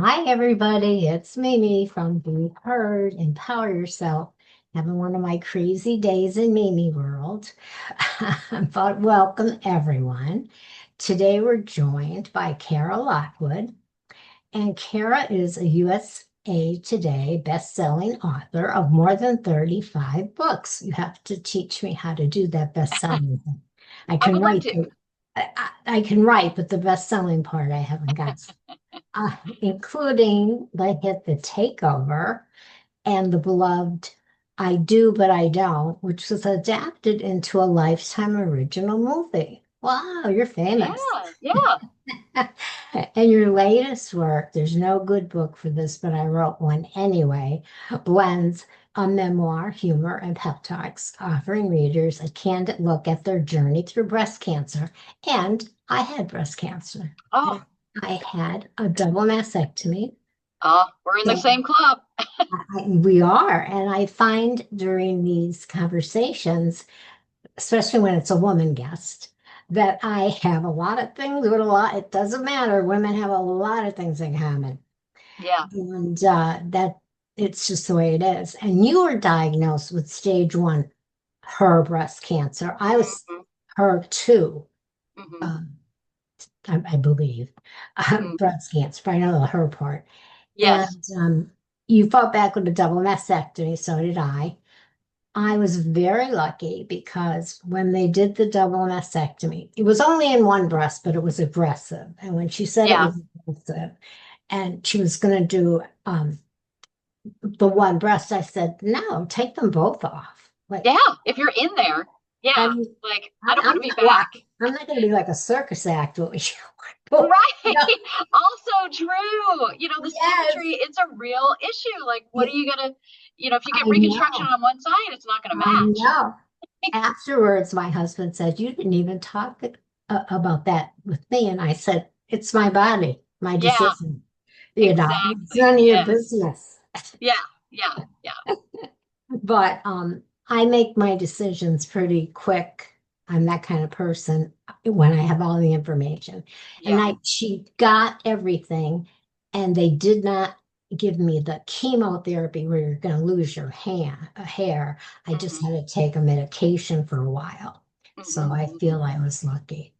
Hi, everybody. It's Mimi from Be Heard, Empower Yourself. Having one of my crazy days in Mimi world. But welcome, everyone. Today, we're joined by Cara Lockwood. And Cara is a USA Today best-selling author of more than 35 books. You have to teach me how to do that best-selling thing. I I can would love write, to. I can write, but the best-selling part I haven't got including like hit the Takeover and the beloved I Do But I Don't, which was adapted into a Lifetime original movie. Wow, you're famous. Yeah, yeah. And your latest work, there's no good book for this, but I wrote one anyway, blends a memoir, humor, and pep talks, offering readers a candid look at their journey through breast cancer. And I had breast cancer. Oh, I had a double mastectomy. we're in the So same club. we are. And I find during these conversations, especially when it's a woman guest, that I have a lot of things with a lot. It doesn't matter. Women have a lot of things in common. Yeah. And that it's just the way it is. And you were diagnosed with stage one, her breast cancer. I was Hmm. her two. Hmm. Um, I believe, Hmm. breast cancer, but I know the her part. Yes. And you fought back with a double mastectomy, so did I. I was very lucky because when they did the double mastectomy, it was only in one breast, but it was aggressive. And when she said it Yeah. was aggressive and she was going to do the one breast, I said, no, take them both off. Like, Yeah. If you're in there, I yeah. mean, Like, I I'm don't want to be not like, back. I'm not going to be like a circus act. Right. No, Also true. The yes, symmetry, it's a real issue. Like, what yeah, are you gonna, if you I get reconstruction know. on one side, it's not gonna I match. know. Afterwards, my husband said, you didn't even talk about that with me. And I said, it's my body, my Yeah, decision. It's exactly. none of your Yes. business. Yeah. Yeah. Yeah. But I make my decisions pretty quick. I'm that kind of person when I have all the information. And Yeah. she got everything, and they did not give me the chemotherapy where you're going to lose your hair. I just Hmm. had to take a medication for a while. So Hmm. I Hmm. feel I was lucky.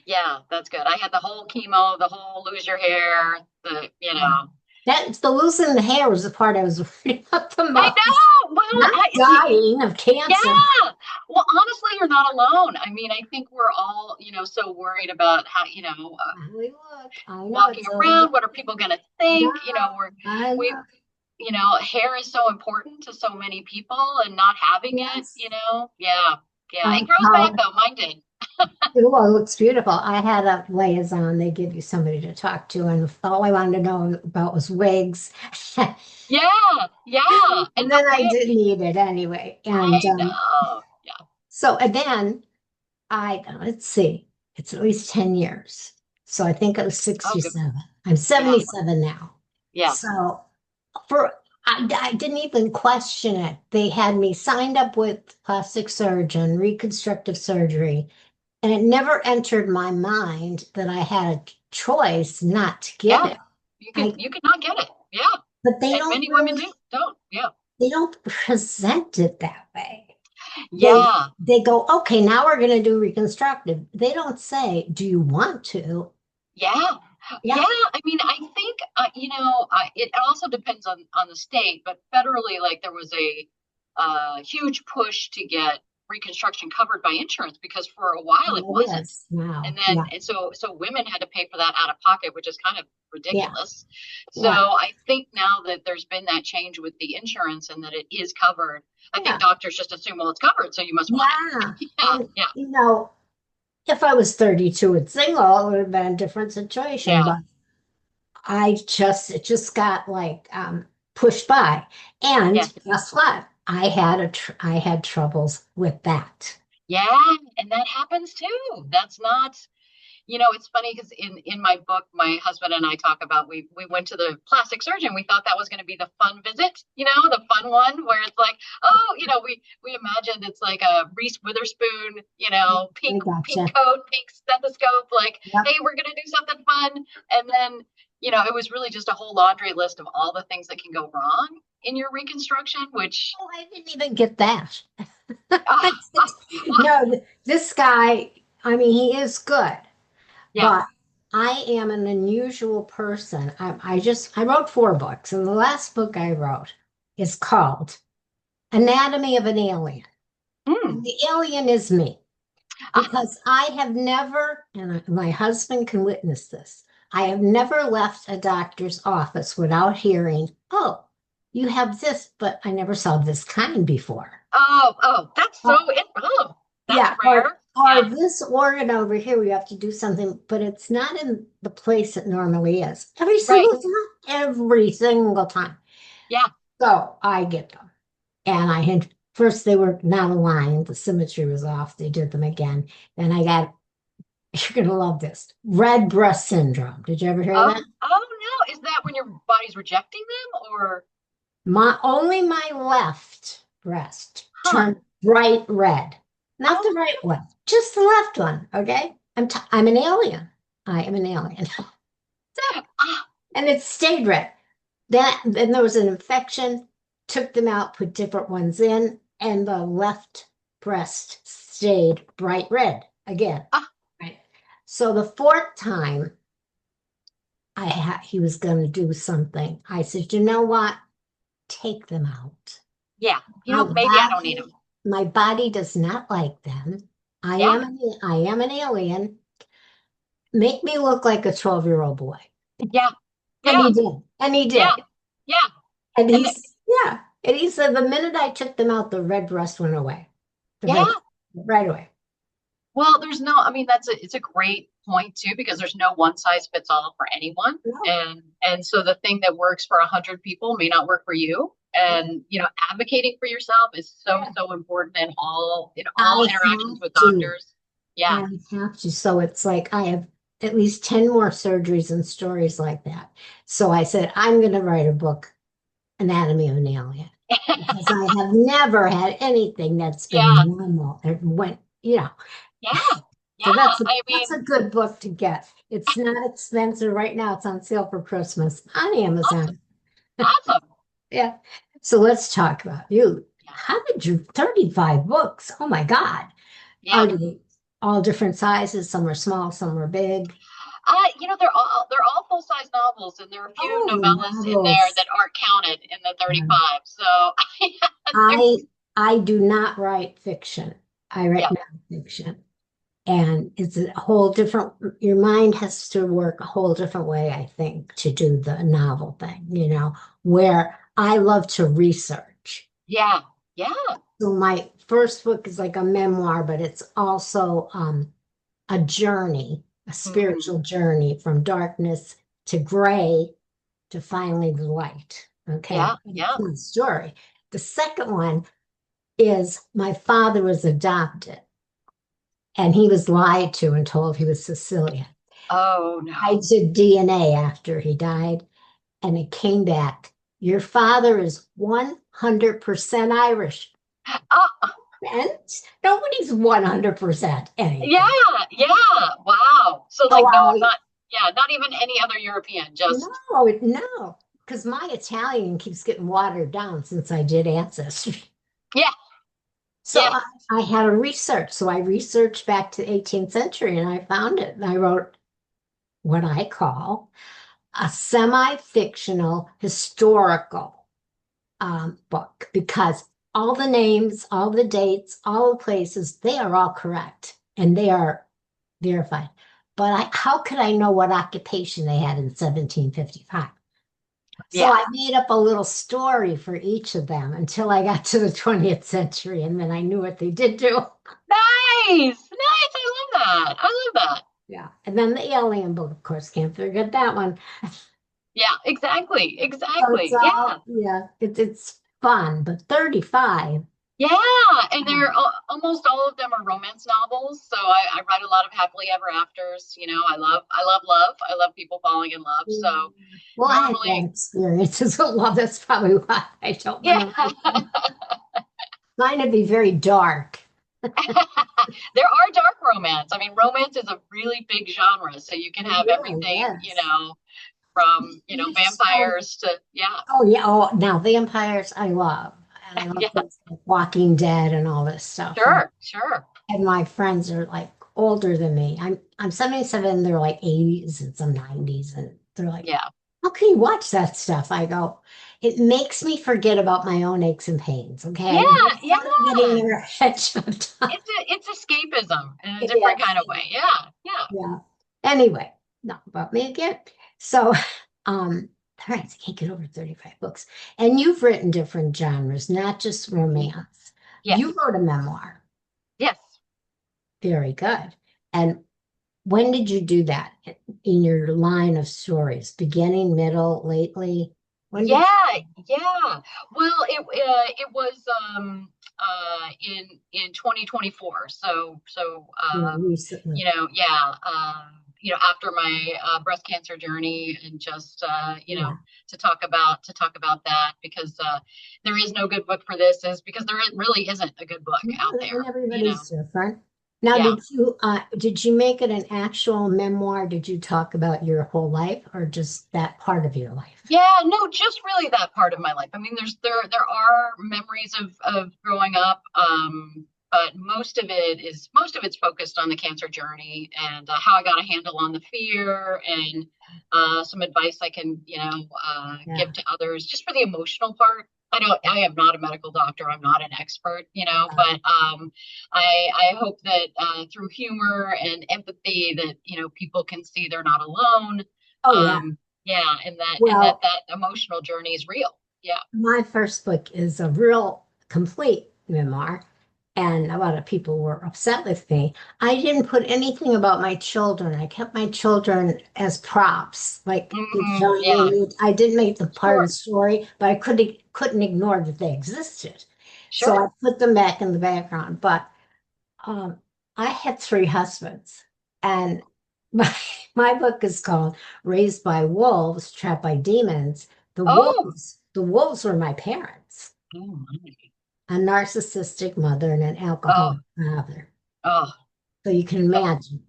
Yeah, that's good. I had the whole chemo, the whole lose your hair, Yeah. That's the losing the hair was the part I was worried about the I most. know. Well, Not dying of cancer. yeah. Well, honestly, you're not alone. I mean, I think we're all, so worried about how, Finally, look, I know walking it's around. over. What are people going to No, think? I We, know. hair is so important to so many people and not having it, Yes. Yeah. Yeah. It grows back How though. Mine did. it looks beautiful. I had a liaison. They give you somebody to talk to, and all I wanted to know about was wigs. Yeah. Yeah. And And the then I wig, didn't need it anyway. And I know. Yeah. and then let's see, it's at least 10 years. So I think I was Oh, good. 67. I'm Yeah. 77 now. Yeah. So for I didn't even question it. They had me signed up with plastic surgeon, reconstructive surgery, and it never entered my mind that I had a choice not to get Yeah. it. You could I you could not get it. Yeah. but And many women don't. Yeah. they don't present it that way. They Yeah. they go, okay, now we're going to do reconstructive. They don't say, do you want to? Yeah. Yeah. Yeah, I mean, I think it also depends on the state, but federally, like there was a huge push to get reconstruction covered by insurance because for a while it it wasn't. is now. And then Yeah, and so women had to pay for that out of pocket, which is kind of yeah, ridiculous. So yeah, I think now that there's been that change with the insurance and that it is covered, I think yeah, doctors just assume, well, it's covered, so you must want yeah. it. Yeah, And yeah, if I was 32 and single, it would have been a different situation. yeah, But it just got like pushed by. And yeah. guess what? I had troubles with that. Yeah, and that happens too. That's not, it's funny because in my book, my husband and I talk about we went to the plastic surgeon. We thought that was going to be the fun visit, the fun one where it's like, oh, we imagined it's like a Reese Witherspoon, I pink gotcha. coat, pink stethoscope, like, Yep. hey, we're going to do something fun, and then. it was really just a whole laundry list of all the things that can go wrong in your reconstruction, which, Oh, I didn't even get that. uh, No, this guy, I mean, he is good, yeah. but I am an unusual person. I wrote 4 books, and the last book I wrote is called Anatomy of an Alien. And Mm. the alien is me. Ah, Because I have never, and my husband can witness this, I have never left a doctor's office without hearing, oh, you have this, but I never saw this kind before. oh, that's so, Oh, that's yeah, rare. or Yeah. this organ over here, we have to do something, but it's not in the place it normally is. Every Right. single time, every single time. Yeah. So I get them. And I had, first they were not aligned, the symmetry was off. They did them again. Then I got, you're gonna love this. Red breast syndrome. Did you ever hear of Oh, that? no. Is that when your body's rejecting them or, My left breast huh? turned bright red. Not the Oh, right one, just the left one. Okay. I'm an alien. I am an alien. ah, And it stayed red. Then there was an infection, took them out, put different ones in, and the left breast stayed bright red again. ah, Right. So the fourth time he was going to do something. I said, you know what? Take them out. yeah. My Maybe I don't need them. my body does not like them. Yeah. I am an alien. Make me look like a 12-year-old boy. Yeah. And Yeah. he did. And he Yeah. did. Yeah. And And the, yeah. And he said the minute I took them out, the red breast went away. The yeah. red right away. Well, there's no, I mean, it's a great point too, because there's no one size fits all for anyone. No. And so the thing that works for 100 people may not work for you. And, advocating for yourself is so, Yeah. so important in all I interactions have with to. doctors. Yeah. I have to. So it's like I have at least 10 more surgeries and stories like that. So I said, I'm going to write a book, Anatomy of an Alien, because I have never had anything that's been Yeah. normal. It went, you know. Yeah. So Yeah. I that's a mean, good book to get. It's not expensive right now. It's on sale for Christmas on awesome. Amazon. Awesome. Yeah. So let's talk about you. Yeah. How did you 35 books? Oh my God. Yeah. Are they all different sizes? Some are small, some are big. they're all full-size novels, and there are a few Oh, novellas in there novels. that aren't counted in the Yeah. 35. So there's, I I do not write fiction. I write yeah, nonfiction. And it's a whole different, your mind has to work a whole different way, I think, to do the novel thing, where I love to research. yeah, yeah. So my first book is like a memoir, but it's also a journey, a Mm, spiritual journey from darkness to gray to finally the light. Okay. yeah, yeah. It's my story. The second one is my father was adopted and he was lied to and told he was Sicilian. Oh I no. did DNA after he died and it came back. Your father is 100% Irish. Oh, And nobody's 100% yeah, anything. yeah. Wow. So So like, no, I, not even any other European, just, no, because my Italian keeps getting watered down since I did Ancestry. yeah, So yeah. I had to research. So I researched back to the 18th century and I found it. And I wrote what I call a semi-fictional historical book because all the names, all the dates, all the places, they are all correct and they are verified. But how could I know what occupation they had in 1755? So Yeah. I made up a little story for each of them until I got to the 20th century, and then I knew what they did do. Nice. Nice. I love that. I love that. Yeah. And then the alien book, of course, can't forget that one. Yeah, exactly. So it's Exactly. Yeah. all, yeah, it's fun, but 35. Yeah, and they're almost all of them are romance novels. So I write a lot of happily ever afters. I love love. I love people falling in love. So Well, I had bad normally, experiences with love. That's probably why I don't want yeah, to write them. Mine would be very dark. there are dark romance. I mean, romance is a really big genre, so you can It have really everything, is. from, So, vampires to, yeah, oh yeah, oh now vampires I love. And I love yeah, things like Walking Dead and all this stuff. sure, sure. And my friends are like older than me. I'm 77, they're like 80s and some 90s, and they're like, Yeah. how can you watch that stuff? I go, it makes me forget about my own aches and pains. Okay. Yeah, I need somebody getting yeah. their head shoved up. It's escapism in a different Yes. kind of way. Yeah, yeah. Yeah. Anyway, not about me again. So, all right, I can't get over 35 books. And you've written different genres, not just romance. You Yes. wrote a memoir. Yes. Very good. And when did you do that in your line of stories? Beginning, middle, lately? When did Yeah, yeah. Well, it was in 2024. you recently? Yeah, after my breast cancer journey, and just Yeah. to talk about that, because there is no good book for this, is because there really isn't a good book No, out and there. everybody's different. Now, Yeah. did you make it an actual memoir? Did you talk about your whole life or just that part of your life? Yeah, no, just really that part of my life. I mean, there are memories of growing up, but most of it's focused on the cancer journey, and how I got a handle on the fear, and some advice I can, Yeah. give to others, just for the emotional part. I am not a medical doctor. I'm not an expert, Yeah. but I hope that through humor and empathy, that, people can see they're not alone. Oh, yeah. Um, yeah, and that Well, that emotional journey is real. Yeah. my first book is a real complete memoir, and a lot of people were upset with me. I didn't put anything about my children. I kept my children as props, like the Yeah. giant. I didn't make them part of the Sure. story, but I couldn't ignore that they existed. So I Sure. put them back in the background. But um, I had three husbands, and my my book is called "Raised by Wolves, Trapped by Demons." Oh. The wolves were my parents, Oh my. a narcissistic mother and an Oh. alcoholic father. Oh. So you can That, imagine.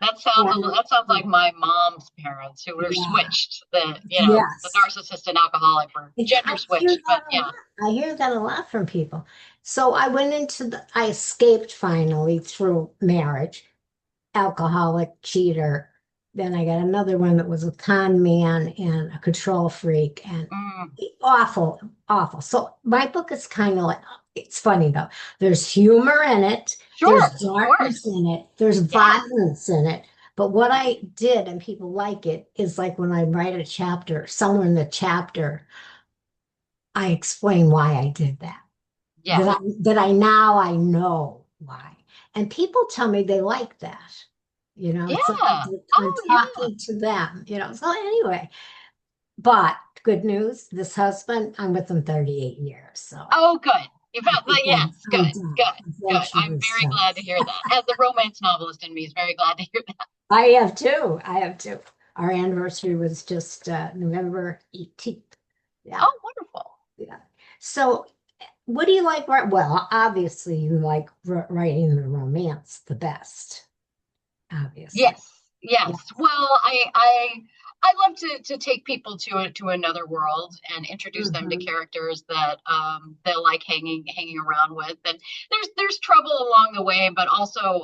that sounds And that sounds like my mom's parents, who were yeah, switched. The yes. narcissist and alcoholic were I gender hear switched, that but a yeah. lot. I hear that a lot from people. So I escaped finally through marriage, alcoholic, cheater. Then I got another one that was a con man and a control freak and Mm, awful, awful. So my book is kind of like, it's funny though. There's humor in it, sure, there's of darkness course. in it, there's Yeah. violence in it. But what I did, and people like it, is like when I write a chapter, somewhere in the chapter, I explain why I did that. Yeah. That I now I know why. And people tell me they like that. It's like Yeah. I'm Oh yeah. talking to them. So anyway, but good news, this husband, I'm with him 38 years. So Oh, good. You I found think that. Yes. I'm Good. done. Good. Good. I'm Adventurous very stuff. glad to hear that. As the romance novelist in me is very glad to hear that. I have two. I have two. Our anniversary was just November 18th. Yeah. Oh, wonderful. Yeah. So what do you like? Well, obviously you like writing the romance the best, obviously. Yes, yes. Yeah. Well, I love to take people to another world, and introduce them to Mhm. characters that they'll like hanging around with. And there's trouble along the way, but also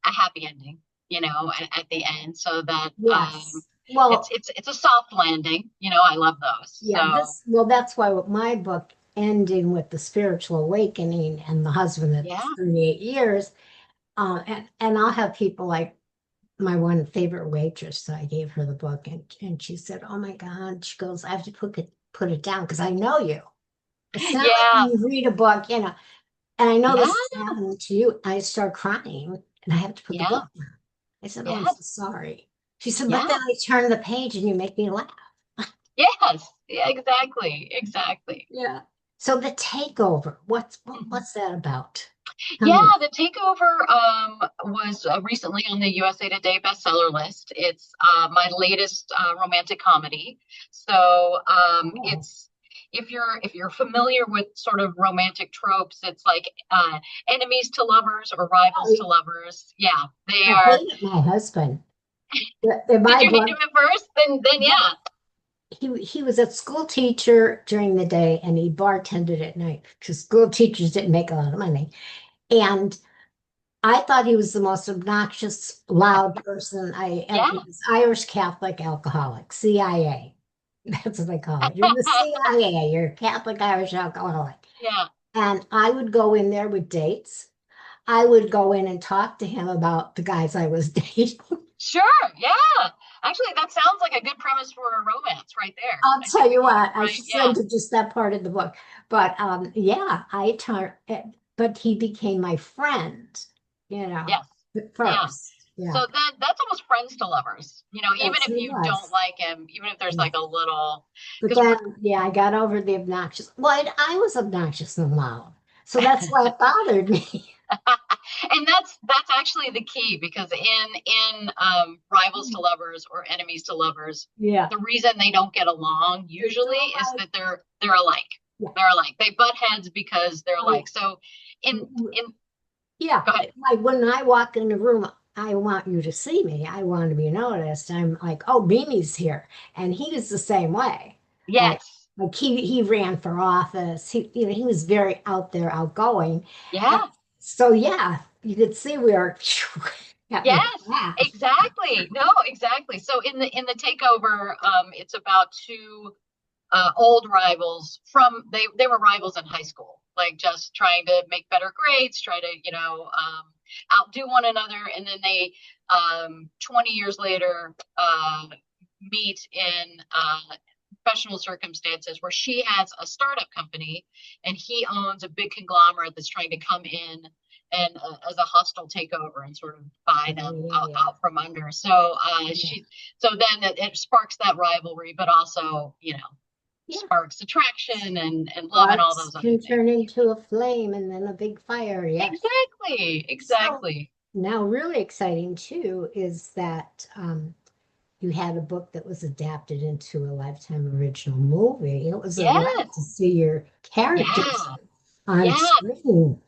a happy ending, at the end, so that Yes. it's Well, it's it's a soft landing. I love those. yeah, So that's why with my book ending with the spiritual awakening and the husband yeah, that's 38 years, and I'll have people like my one favorite waitress, so I gave her the book and she said, "Oh my God," she goes, "I have to put it down because I know you. It's not like when yeah, you read a book, and I know yeah, this is happening to you. I start crying and I have to put the yeah, book down." I said, "Oh, I'm so yes, sorry." She said, "But then yeah, I turn the page and you make me laugh." yes, yeah, exactly, exactly. Yeah. So the takeover, what's that about? Tell Yeah, me. the Takeover was recently on the USA Today bestseller list. It's my latest romantic comedy. So Oh, it's if you're familiar with sort of romantic tropes, it's like enemies to lovers or rivals to I lovers. Yeah, they I are. hated my husband. In Did my you meet book, him at first? Then yeah, yeah. he was a school teacher during the day and he bartended at night because school teachers didn't make a lot of money. And I thought he was the most obnoxious, loud person I ever. Yeah. He was Irish Catholic alcoholic, CIA. That's what they call it. You're the CIA. You're a Catholic Irish alcoholic. Yeah. And I would go in there with dates. I would go in and talk to him about the guys I was dating. Sure. Yeah. Actually, that sounds like a good premise for a romance right there. I'll I think tell we you could what, I write, should yeah. send you just that part of the book. But yeah, but he became my friend, you know, Yes. Yeah. first. Yeah, So then that's almost friends to lovers. Even that's if who it you don't was. like him, even if there's Yeah. like a little, But because then, yeah, I got over the obnoxious. Well, I was obnoxious and loud. So that's why it bothered me. and that's actually the key because in rivals to lovers or enemies to lovers, Yeah. the reason they don't get along They're usually so is like, that they're alike. yeah. They're alike. They butt heads because they're I, alike. So in yeah. go ahead. Like when I walk in the room, I want you to see me. I want to be noticed. I'm like, oh, Mimi's here. And he was the same way. Like, Yes. he ran for office. He was very out there, outgoing. And Yeah. so yeah, you could see we were having a Yes, clash. exactly. No, exactly. So in the takeover, it's about two old rivals from they were rivals in high school, like just trying to make better grades, try to outdo one another, and then they 20 years later meet in professional circumstances where she has a startup company and he owns a big conglomerate that's trying to come in and as a hostile takeover and sort of buy Oh, them yeah, yeah. out from under. So Yeah. so then it sparks that rivalry, but also Yeah. sparks attraction and love and all Sparks those other can things. turn into a flame and then a big fire. Yes. Exactly, So exactly. now, really exciting too is that you had a book that was adapted into a Lifetime original movie. It was a delight to Yes, see your characters yeah, on yeah. screen.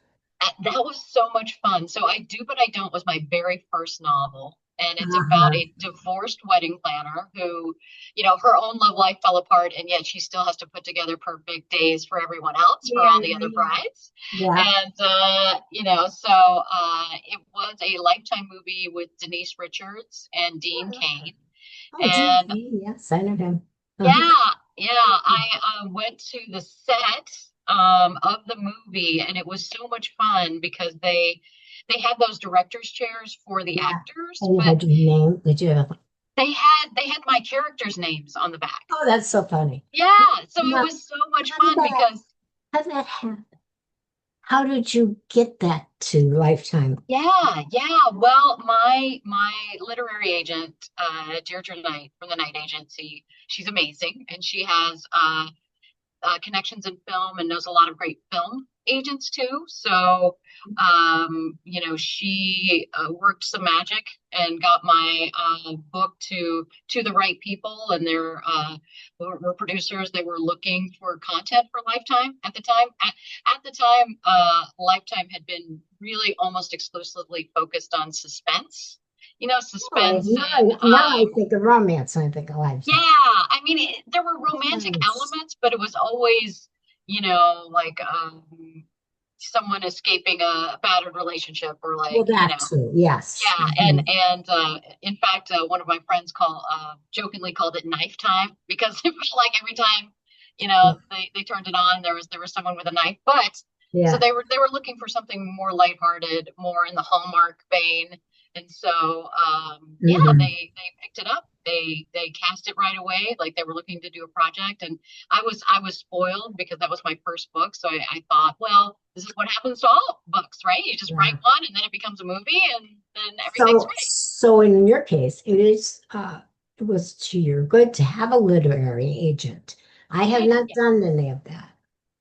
That was so much fun. So I Do But I Don't was my very first novel. And it's about Uh-huh. a divorced wedding planner who, her own love life fell apart, and yet she still has to put together perfect days for everyone else, for Yeah, all the other yeah, brides. yeah. And, it was a Lifetime movie with Denise Richards and Oh, Dean I love her. Cain. Oh, Dean And Cain, yes, I know him. Uh-huh. yeah, yeah. I went to the set of the movie, and it was so much fun because they had those directors' chairs for the Yeah. actors, And you but had your name. Did you have? they had my characters' names on the back. Oh, that's so funny. Yeah, so it Now, was so much how did fun that, because how did that happen? How did you get that to Lifetime? yeah, yeah. Well, my literary agent, Deirdre Knight from the Knight Agency, she's amazing, and she has connections in film and knows a lot of great film agents too. So, she worked some magic and got my book to the right people, and were producers. They were looking for content for Lifetime at the time. At the time, Lifetime had been really almost exclusively focused on suspense. Oh, Suspense and now I think of romance. I think of yeah, Lifetime. I mean, there were romantic Suspense. elements, but it was always, like someone escaping a battered relationship, or Well, like, that too. Yes. yeah. And Mhm. in fact, one of my friends jokingly called it knife time because it felt like every time, they turned it on, there was someone with a knife. But so Yeah. they were looking for something more lighthearted, more in the Hallmark vein. And so, yeah, Hmm. they picked it up. They cast it right away, like they were looking to do a project. And I was spoiled because that was my first book. So I thought, well, this is what happens to all books, right? You just write Yeah. one and then it becomes a movie and then everything's great. So in your case, it was to your good to have a literary agent. I have not done any of that.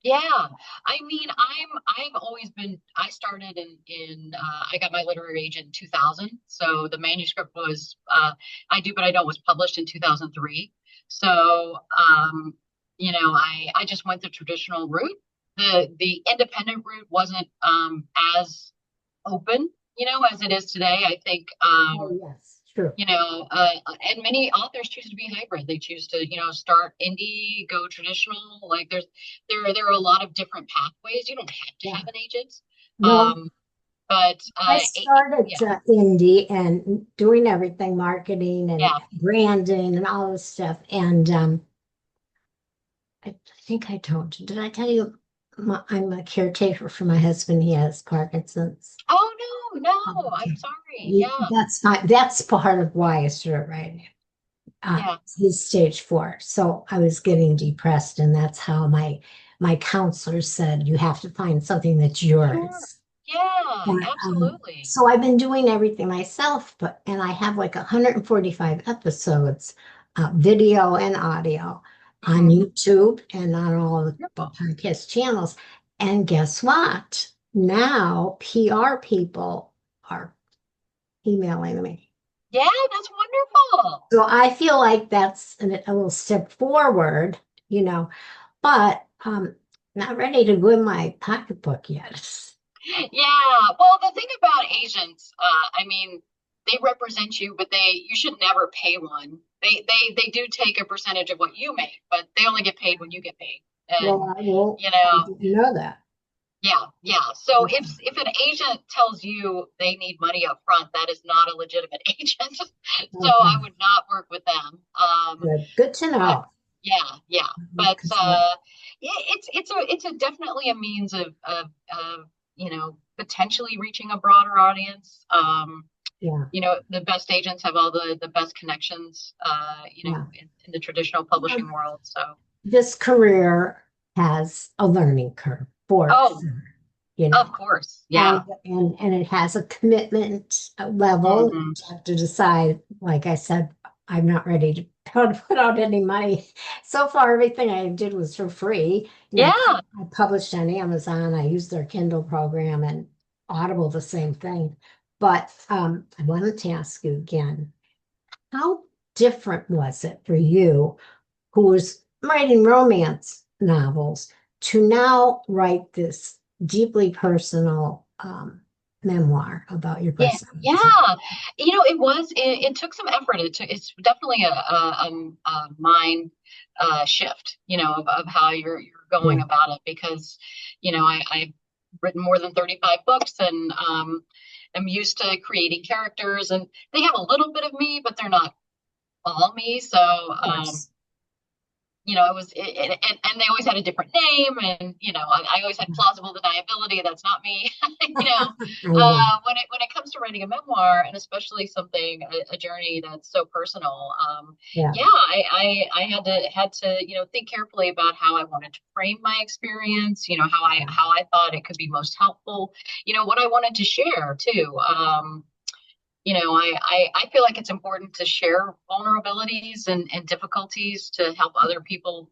Yeah, I mean, I've always been. I started I got my literary agent in 2000. So the manuscript was I Do But I Don't was published in 2003. So I just went the traditional route. The independent route wasn't as open, as it is today. I think Oh, yes. true. And many authors choose to be hybrid. They choose to, start indie, go traditional. Like there are a lot of different pathways. You don't have to Yeah. have an agent. No, Um, but I started yeah, indie and doing everything, marketing and yeah. branding and all this stuff. And I think I told you, did I tell you I'm a caretaker for my husband? He has Parkinson's. Oh no, no, I'm Okay. sorry. Yeah, That's fine. That's part of why I started writing. yeah. He's stage 4. So I was getting depressed, and that's how my counselor said, you have to find something that's Sure. yours. Yeah, And, absolutely. so I've been doing everything myself, and I have like 145 episodes, video and audio on Hmm. YouTube and on all the Wonderful. podcast channels. And guess what? Now PR people are emailing me. Yeah, that's wonderful. So I feel like that's a little step forward, you know, but not ready to go in my pocketbook yet. Yeah. Well, the thing about agents, I mean, they represent you, but you should never pay one. They do take a percentage of what you make, but they only get paid when you get paid. Well, And, I you know, didn't know that. yeah, yeah. So if an agent tells you they need money up front, that is not a legitimate agent. So I Okay, would not work with them. good to But know. yeah, yeah. But 'Cause, yeah, it's definitely a means of potentially reaching a broader audience. yeah, The best agents have all the best connections, yeah. in the traditional publishing world. So, This career has a learning curve for oh, sure, you of know. course, yeah. And it has a commitment level. Hmm. You have to decide, like I said, I'm not ready to put out any money. So far, everything I did was for free. Yeah. I published on Amazon. I used their Kindle program and Audible, the same thing. But I wanted to ask you again, how different was it for you, who was writing romance novels, to now write this deeply personal memoir about your Yeah, breast cancer? yeah. It took some effort. It's definitely a mind shift, of how you're going Yeah, about it because, I've written more than 35 books and I'm used to creating characters and they have a little bit of me, but they're not all me. So, of course. it was, and they always had a different name, and I always had plausible deniability. That's not me. I know. When it comes to writing a memoir, and especially something a journey that's so personal, Yeah, yeah, I had to think carefully about how I wanted to frame my experience. yeah, How I thought it could be most helpful. What I wanted to share too. I feel like it's important to share vulnerabilities and difficulties to help other people,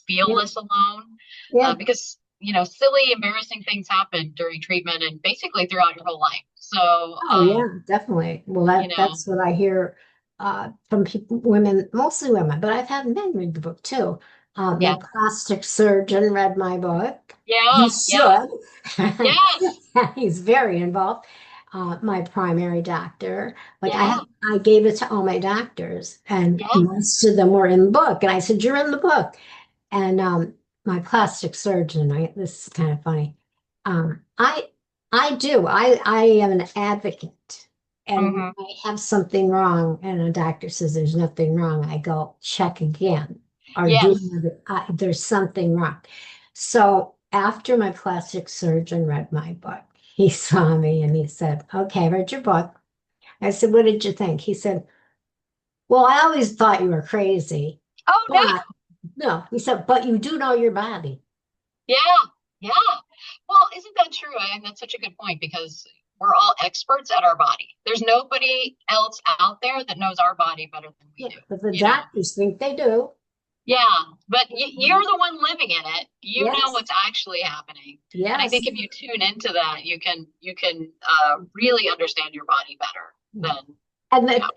feel yeah, less alone. yeah. Because, silly, embarrassing things happen during treatment and basically throughout your whole life. So, Oh, yeah, definitely. Well, you know, that's what I hear from people, women, mostly women, but I've had men read the book too. My yeah, plastic surgeon read my book. He yeah, yeah, should. yes, He's very involved. My primary doctor, like yeah, I gave it to all my doctors, and yeah, most of them were in the book. And I said, "You're in the book." And my plastic surgeon, this is kind of funny. Um, I I do. I am an advocate. And when hmm, I have something wrong and a doctor says there's nothing wrong, I go check again. Or yes, there's something wrong. So after my plastic surgeon read my book, he saw me and he said, "Okay, I read your book." I said, "What did you think?" He said, "Well, I always thought you were crazy, oh no, but no," he said, "but you do know your body." yeah, yeah. Well, isn't that true? And that's such a good point because we're all experts at our body. There's nobody else out there that knows our body better than we Yeah, do, but the you know? doctors think they do. Yeah, but you're the one living in it. You know Yes, what's actually happening. And I think yes. if you tune into that, you can really understand your body better Yeah. than, And yeah.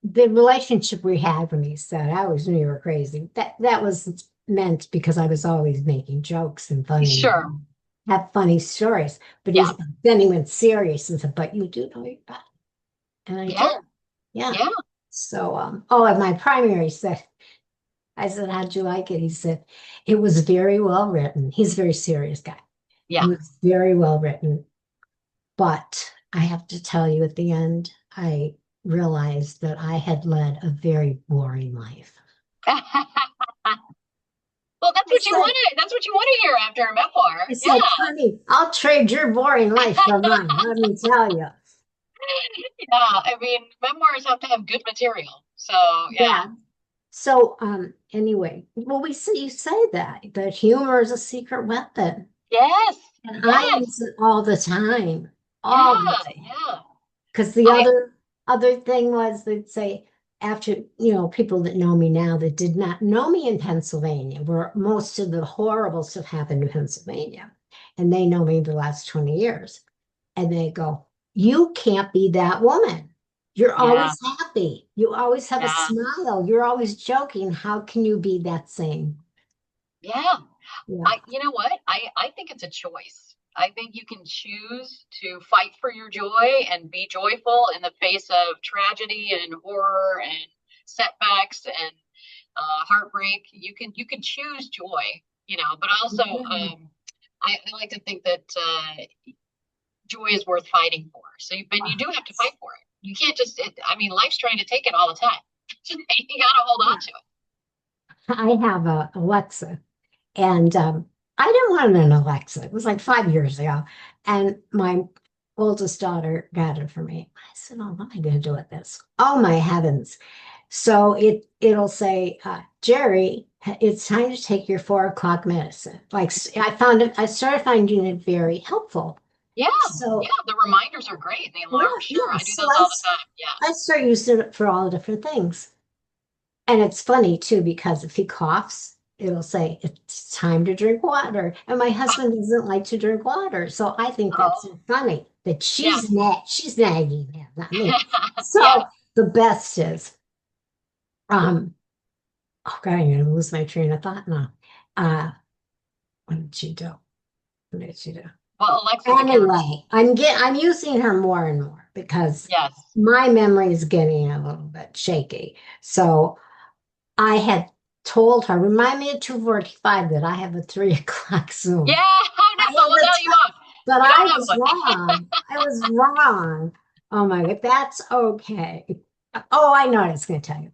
the relationship we had when he said, I always knew you were crazy. That was meant because I was always making jokes and funny, Sure. have funny stories. But Yeah. then he went serious and said, but you do know your body. And I Yeah. did. Yeah. Yeah. So, and my primary said, I said, how'd you like it? He said, it was very well written. He's a very serious guy. It Yeah. was very well written. But I have to tell you, at the end, I realized that I had led a very boring life. Well, that's I what you said, want to. That's what you want to hear after a memoir. I said, Yeah, honey, I'll trade your boring life for mine. Let me tell you. yeah. I mean, memoirs have to have good material. So yeah, Yeah. So, anyway, well, we see you say that humor is a secret weapon, yes, and I yes, use it all the yeah, time. yeah. Because the I other thing was they'd say after, people that know me now that did not know me in Pennsylvania, where most of the horrible stuff happened in Pennsylvania, and they know me the last 20 years, and they go, "You can't be that woman. You're yeah, always happy. You always have a yeah, smile. You're always joking. How can you be that same?" yeah. Yeah. You know what? I think it's a choice. I think you can choose to fight for your joy and be joyful in the face of tragedy and horror and setbacks and heartbreak. You can choose joy, but also Yeah. I like to think that joy is worth fighting for. So you do have to fight for it. You can't just. I mean, life's trying to take it all the time. You got to hold on Yeah. to it. I have a Alexa. And I didn't want an Alexa. It was like 5 years ago. And my oldest daughter got it for me. I said, "Oh, what am I going to do with this?" Oh my heavens. So it'll say, Jerry, it's time to take your 4 o'clock medicine. Like I started finding it very helpful. Yeah, yeah. So The reminders are great. The yeah, alarm, sure. yeah. I do those all the time. Yeah. I start using it for all the different things. And it's funny too, because if he coughs, it'll say it's time to drink water. And my husband doesn't like to drink water. So I think that's Oh, so funny that yeah. she's nagging him, not me. Yeah. So the best is, um, oh God, I'm gonna lose my train of thought now. Uh, what did she do? What did she do? Well, Alexa's a character. Anyway, I'm using her more and more because Yes. my memory is getting a little bit shaky. So I had told her, remind me at 2:45 that I have a 3 o'clock Yeah. Zoom. Oh I no, have we'll a tell you time, off. but You I don't have was one. wrong. I was wrong. Oh my God, that's okay. Oh, I know what I was going to tell you.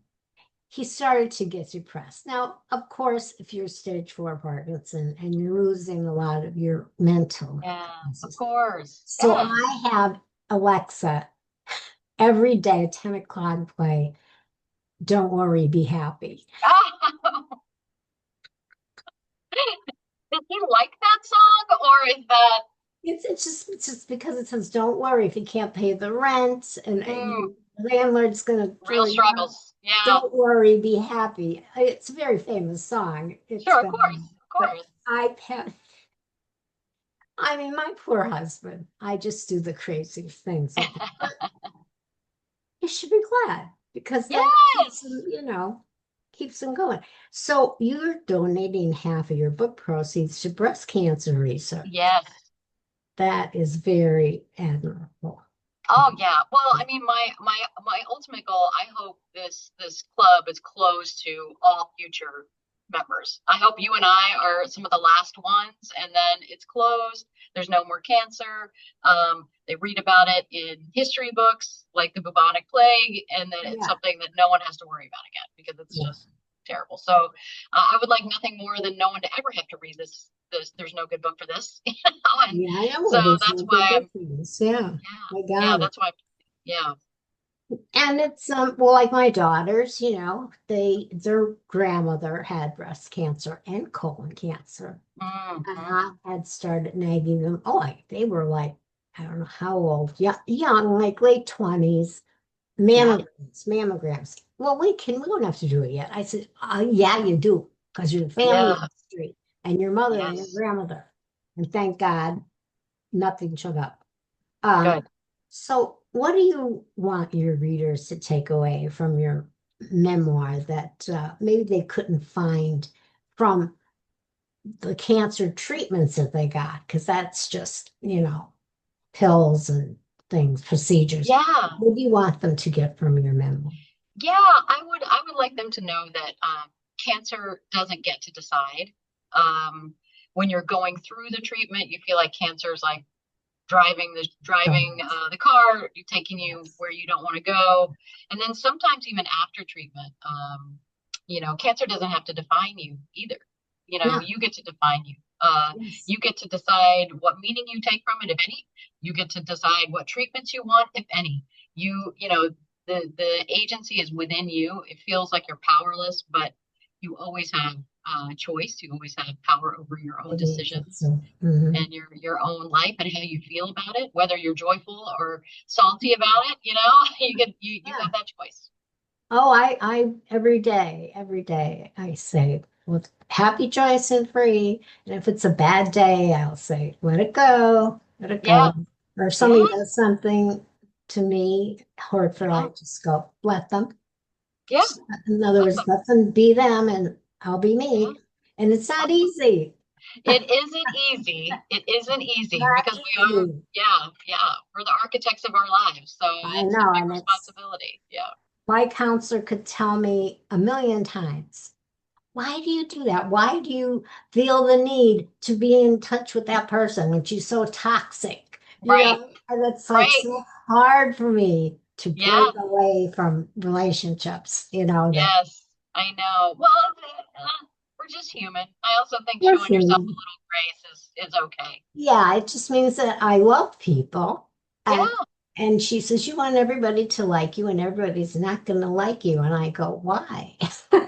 He started to get depressed. Now, of course, if you're stage 4 Parkinson and you're losing a lot of your mental Yeah, of processes. course. So Yeah. I have Alexa every day at 10 o'clock play, "Don't worry, be happy." Oh, does he like that song, or is that It's just because it says, "Don't worry if you can't pay the rent, and mm, your landlord's going to throw real you out. struggles? Yeah. Don't worry, be happy." It's a very famous song. It's Sure, of been, course, of but course. I mean, my poor husband. I just do the craziest things with him. But you should be glad because that keeps him, Yes. keeps him going. So you're donating half of your book proceeds to breast cancer research. Yes. That is very admirable. Oh yeah. Well, I mean, my ultimate goal, I hope this club is closed to all future members. I hope you and I are some of the last ones, and then it's closed. There's no more cancer. They read about it in history books like the bubonic plague, and then it's Yeah. something that no one has to worry about again because it's Yeah. just terrible. So I would like nothing more than no one to ever have to read this. There's no good book for this, and Yeah, I know. so Well, there's that's no good why I'm difference. Yeah, yeah, I yeah, got it. that's why. Yeah. And it's well, like my daughters, their grandmother had breast cancer and colon cancer. And Hmm. I had started nagging them. Oh, they were like, I don't know how old, yeah, young, like late 20s, Yeah. mammograms. Well, we don't have to do it yet. I said, yeah, you do, because your family Yeah. history and your mother and your Yes. grandmother. And thank God nothing showed up. Um, Good. so what do you want your readers to take away from your memoir that maybe they couldn't find from the cancer treatments that they got? Because that's just, pills and things, procedures. Yeah. What do you want them to get from your memoir? Yeah, I would like them to know that cancer doesn't get to decide. Um, when you're going through the treatment, you feel like cancer is like driving Right. the car, taking you Yes. where you don't want to go. And then sometimes even after treatment, cancer doesn't have to define you either. No. You get to define you. Yes. You get to decide what meaning you take from it, if any. You get to decide what treatments you want, if any. The agency is within you. It feels like you're powerless, but you always have choice. You always have power over your own I believe that. decisions So, mhm. and your own life and how you feel about it, whether you're joyful or salty about it, you Yeah. have that choice. Oh, every day, I say, with happy, joyous, and free. And if it's a bad day, I'll say, let it Yeah, go. Or if yeah, somebody does something to me hurtful, yeah, I just go, let them. yeah. In other Let words, them. let them be them and I'll be Yeah, me. And it's not awesome. easy. It isn't easy. It isn't easy Not because we are, easy. yeah, yeah, we're the architects of our lives. So I it's a know. big And it's responsibility. Yeah, my counselor could tell me a million times. Why do you do that? Why do you feel the need to be in touch with that person when she's so toxic? right, And it's like right. so hard for me to break Yeah, away from relationships, that yes, I know. Well, we're just human. I also think we're showing yourself a human. little grace is okay. Yeah, it just means that I love people. And Yeah. and she says, you want everybody to like you, and everybody's not going to like you. And I go, why? I'm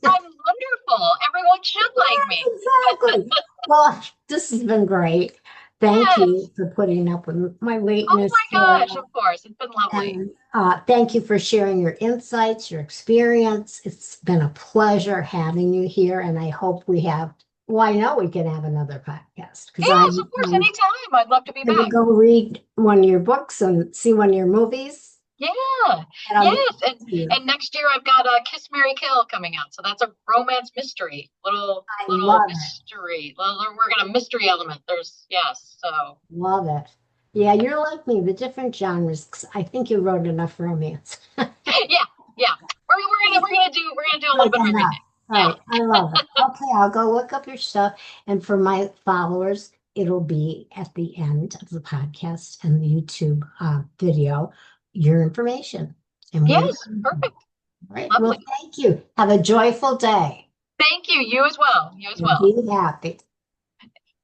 wonderful. Everyone should like me. Exactly. Well, this has been great. Thank Yes. you for putting up with my Oh lateness. my gosh, of course. It's been lovely. And thank you for sharing your insights, your experience. It's been a pleasure having you here. And I hope well, I know we can have another podcast because Yes, of course. Anytime. I'd love to be going to back. go read one of your books and see one of your movies. Yeah. And I'll get Yes. back And to you. and next year I've got Kiss Mary Kill coming out. So that's a romance mystery. I Little love it. mystery. We're gonna mystery element. There's yes. So Love it. Yeah, you're like me, the different genres. 'Cause I think you wrote enough romance. yeah, yeah. We're gonna do a little Like bit of enough. everything. Yeah. Right. I love it. Okay, I'll go look up your stuff. And for my followers, it'll be at the end of the podcast and the YouTube video, your information and where to Yes. find you. Perfect. All right. Well, Lovely. thank you. Have a joyful day Thank you. You as well. You as and well. be happy.